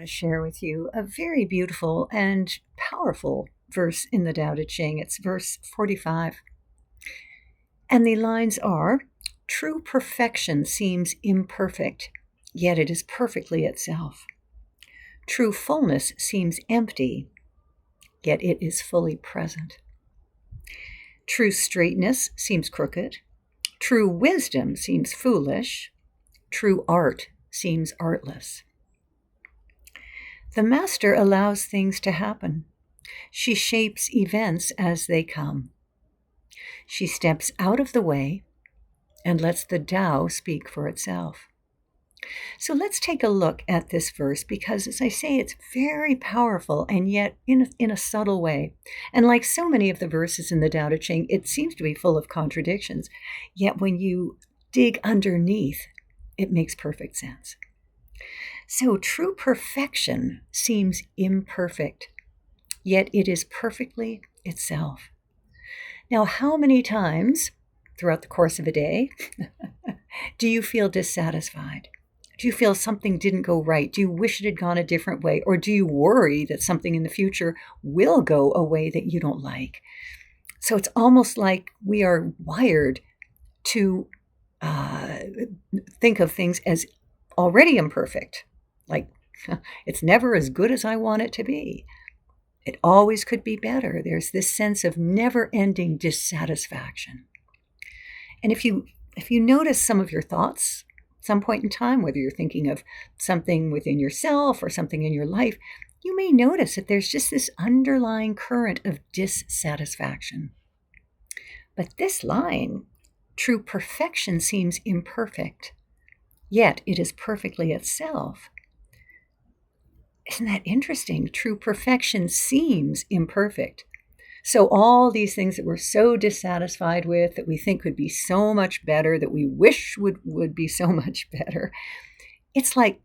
Want to share with you a very beautiful and powerful verse in the Tao Te Ching. It's verse 45. And the lines are, true perfection seems imperfect, yet it is perfectly itself. True fullness seems empty, yet it is fully present. True straightness seems crooked. True wisdom seems foolish. True art seems artless. The master allows things to happen. She shapes events as they come. She steps out of the way and lets the Tao speak for itself. So let's take a look at this verse because, as I say, it's very powerful and yet in a subtle way. And like so many of the verses in the Tao Te Ching, it seems to be full of contradictions. Yet when you dig underneath, it makes perfect sense. So true perfection seems imperfect, yet it is perfectly itself. Now, how many times throughout the course of a day do you feel dissatisfied? Do you feel something didn't go right? Do you wish it had gone a different way? Or do you worry that something in the future will go a way that you don't like? So it's almost like we are wired to think of things as already imperfect. Like, it's never as good as I want it to be. It always could be better. There's this sense of never-ending dissatisfaction. And if you notice some of your thoughts, some point in time, whether you're thinking of something within yourself or something in your life, you may notice that there's just this underlying current of dissatisfaction. But this line, true perfection seems imperfect, yet it is perfectly itself. Isn't that interesting? True perfection seems imperfect. So all these things that we're so dissatisfied with, that we think could be so much better, that we wish would be so much better, it's like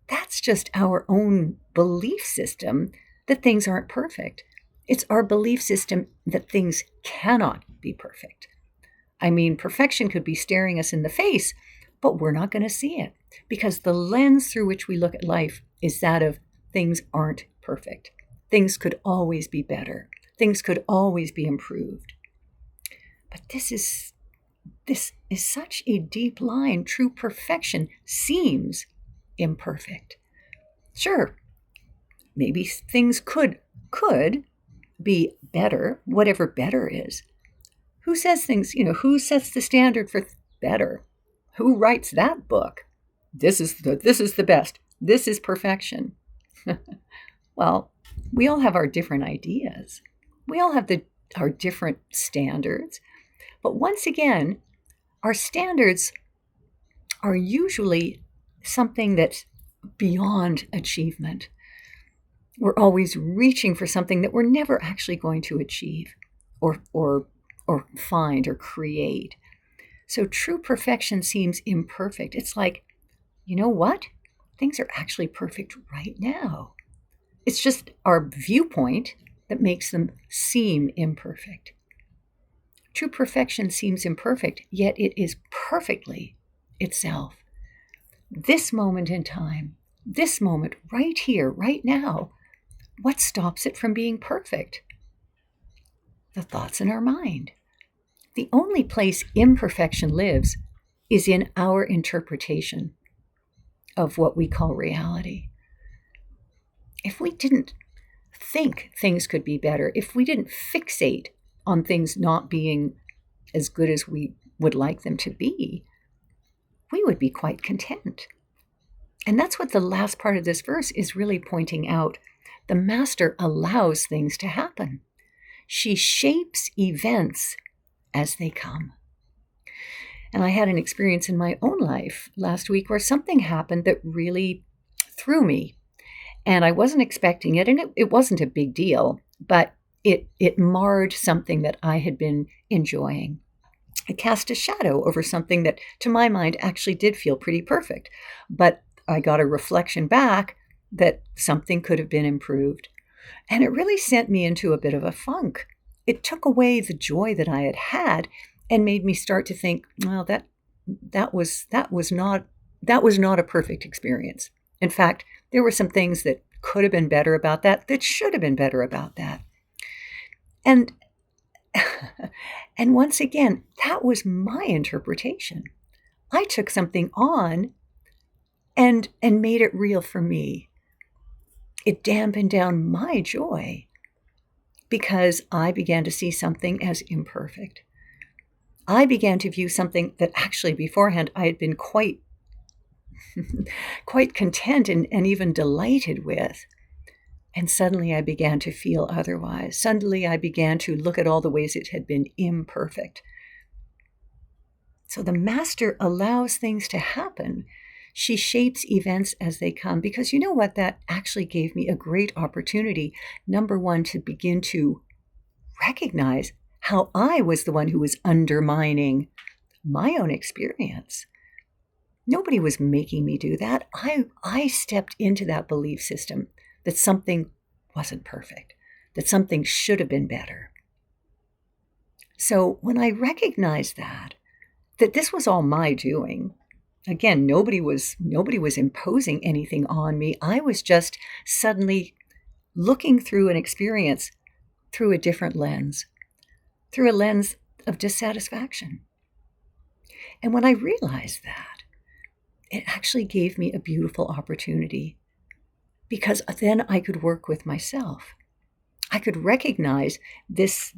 that's just our own belief system that things aren't perfect. It's our belief system that things cannot be perfect. I mean, perfection could be staring us in the face, but we're not going to see it because the lens through which we look at life is that of things aren't perfect. Things could always be better. Things could always be improved. But this is such a deep line. True perfection seems imperfect. Sure, maybe things could be better, whatever better is. Who says things, who sets the standard for better? Who writes that book? This is the best. This is perfection. Well, we all have our different ideas. We all have our different standards. But once again, our standards are usually something that's beyond achievement. We're always reaching for something that we're never actually going to achieve or find or create. So true perfection seems imperfect. It's like, you know what? Things are actually perfect right now. It's just our viewpoint that makes them seem imperfect. True perfection seems imperfect, yet it is perfectly itself. This moment in time, this moment right here, right now, what stops it from being perfect? The thoughts in our mind. The only place imperfection lives is in our interpretation of what we call reality. If we didn't think things could be better, if we didn't fixate on things not being as good as we would like them to be, we would be quite content. And that's what the last part of this verse is really pointing out. The master allows things to happen. She shapes events as they come. And I had an experience in my own life last week where something happened that really threw me. And I wasn't expecting it, and it wasn't a big deal, but it marred something that I had been enjoying. It cast a shadow over something that, to my mind, actually did feel pretty perfect. But I got a reflection back that something could have been improved. And it really sent me into a bit of a funk. It took away the joy that I had had and made me start to think, well, that was not a perfect experience. In fact, There were some things that could have been better about that, that should have been better about that. And and once again, that was my interpretation. I took something on and made it real for me. It dampened down my joy because I began to see something as imperfect. I began to view something that actually beforehand I had been quite content and even delighted with. And suddenly I began to feel otherwise. Suddenly I began to look at all the ways it had been imperfect. So the master allows things to happen. She shapes events as they come, because you know what? That actually gave me a great opportunity. Number one, to begin to recognize how I was the one who was undermining my own experience. Nobody was making me do that. I stepped into that belief system that something wasn't perfect, that something should have been better. So when I recognized that this was all my doing, again, nobody was imposing anything on me. I was just suddenly looking through an experience through a different lens, through a lens of dissatisfaction. And when I realized that, it actually gave me a beautiful opportunity, because then I could work with myself. I could recognize this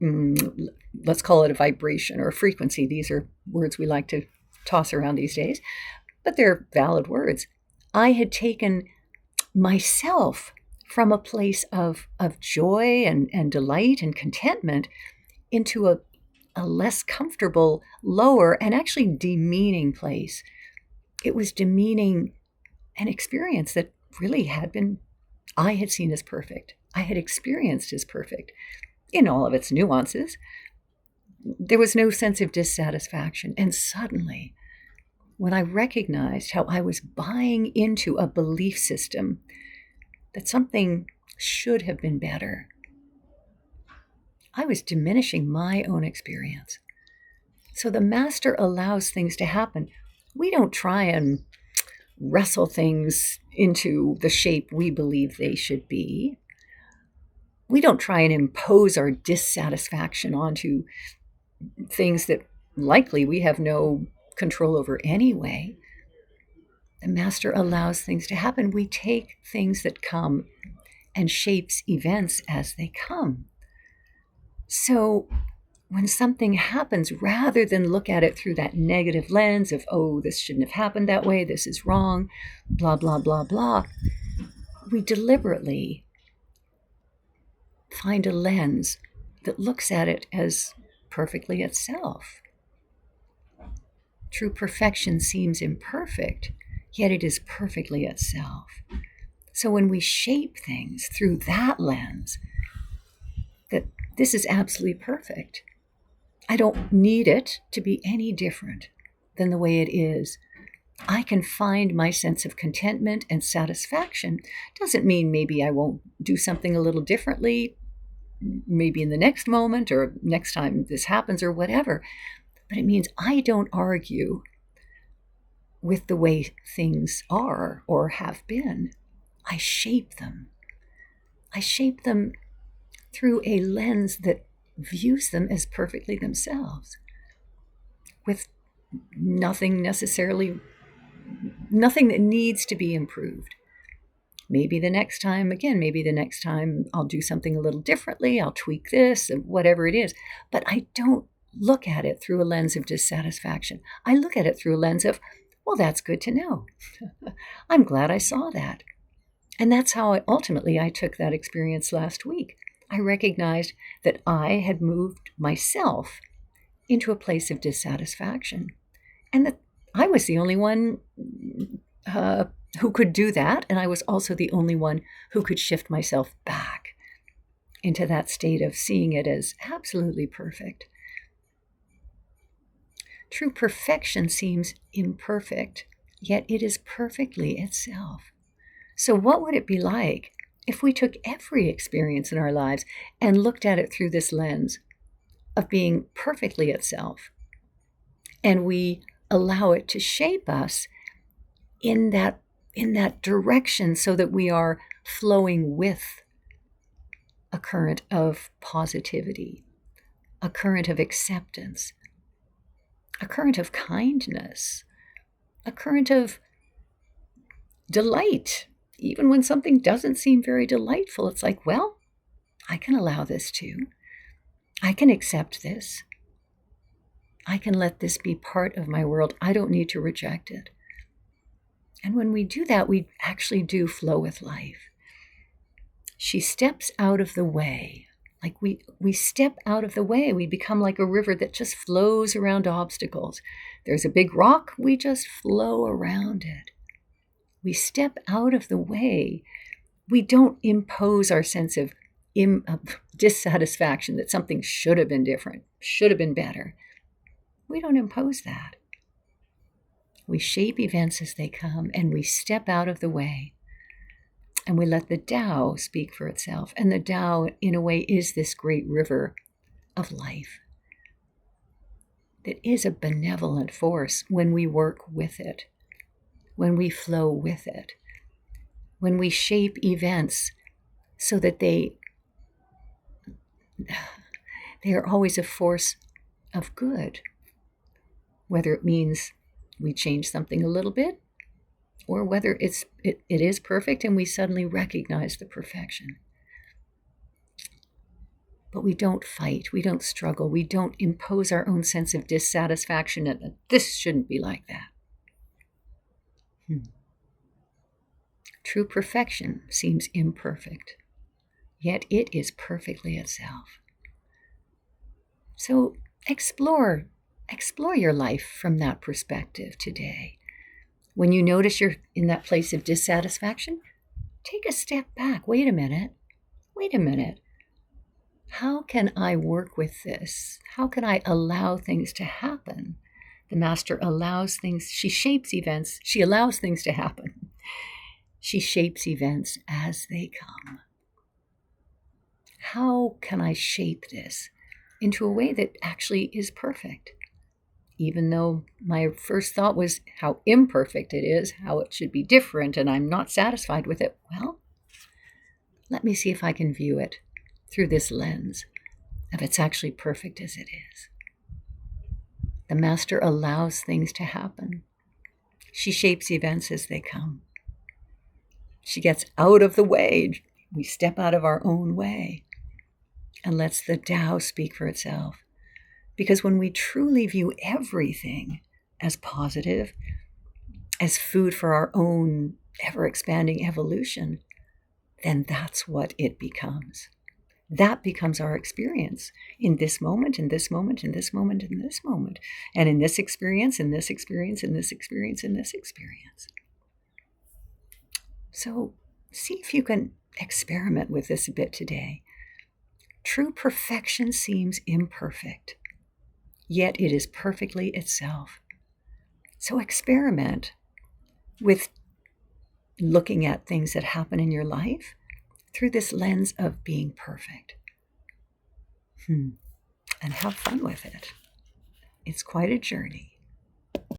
let's call it a vibration or a frequency. These are words we like to toss around these days, but they're valid words. I had taken myself from a place of joy and delight and contentment into a less comfortable, lower, and actually demeaning place. It was demeaning an experience that really I had seen as perfect. I had experienced as perfect in all of its nuances. There was no sense of dissatisfaction. And suddenly, when I recognized how I was buying into a belief system that something should have been better, I was diminishing my own experience. So the master allows things to happen. We don't try and wrestle things into the shape we believe they should be. We don't try and impose our dissatisfaction onto things that likely we have no control over anyway. The master allows things to happen. We take things that come and shapes events as they come. So when something happens, rather than look at it through that negative lens of, oh, this shouldn't have happened that way, this is wrong, blah, blah, blah, blah, we deliberately find a lens that looks at it as perfectly itself. True perfection seems imperfect, yet it is perfectly itself. So when we shape things through that lens, that this is absolutely perfect, I don't need it to be any different than the way it is. I can find my sense of contentment and satisfaction. Doesn't mean maybe I won't do something a little differently, maybe in the next moment or next time this happens or whatever. But it means I don't argue with the way things are or have been. I shape them. I shape them through a lens that views them as perfectly themselves, with nothing that needs to be improved. Maybe the next time I'll do something a little differently, I'll tweak this, whatever it is. But I don't look at it through a lens of dissatisfaction. I look at it through a lens of, well, that's good to know. I'm glad I saw that. And that's how I took that experience last week. I recognized that I had moved myself into a place of dissatisfaction, and that I was the only one who could do that, and I was also the only one who could shift myself back into that state of seeing it as absolutely perfect. True perfection seems imperfect, yet it is perfectly itself. So what would it be like if we took every experience in our lives and looked at it through this lens of being perfectly itself, and we allow it to shape us in that in that direction so that we are flowing with a current of positivity, a current of acceptance, a current of kindness, a current of delight. Even when something doesn't seem very delightful, it's like, well, I can allow this too. I can accept this. I can let this be part of my world. I don't need to reject it. And when we do that, we actually do flow with life. She steps out of the way. Like we step out of the way. We become like a river that just flows around obstacles. There's a big rock, we just flow around it. We step out of the way. We don't impose our sense of dissatisfaction that something should have been different, should have been better. We don't impose that. We shape events as they come, and we step out of the way. And we let the Tao speak for itself. And the Tao, in a way, is this great river of life that is a benevolent force when we work with it, when we flow with it, when we shape events so that they are always a force of good, whether it means we change something a little bit, or whether it is perfect and we suddenly recognize the perfection. But we don't fight, we don't struggle, we don't impose our own sense of dissatisfaction and this shouldn't be like that. True perfection seems imperfect, yet it is perfectly itself. So explore your life from that perspective today. When you notice you're in that place of dissatisfaction, take a step back. Wait a minute. How can I work with this? How can I allow things to happen? The master allows things, she shapes events, she allows things to happen. She shapes events as they come. How can I shape this into a way that actually is perfect? Even though my first thought was how imperfect it is, how it should be different, and I'm not satisfied with it. Well, let me see if I can view it through this lens of it's actually perfect as it is. The master allows things to happen. She shapes events as they come. She gets out of the way. We step out of our own way and lets the Tao speak for itself. Because when we truly view everything as positive, as food for our own ever-expanding evolution, then that's what it becomes. That becomes our experience in this moment, in this moment, in this moment, in this moment, and in this experience, in this experience, in this experience, in this experience. So see if you can experiment with this a bit today. True perfection seems imperfect, yet it is perfectly itself. So experiment with looking at things that happen in your life through this lens of being perfect. And have fun with it. It's quite a journey.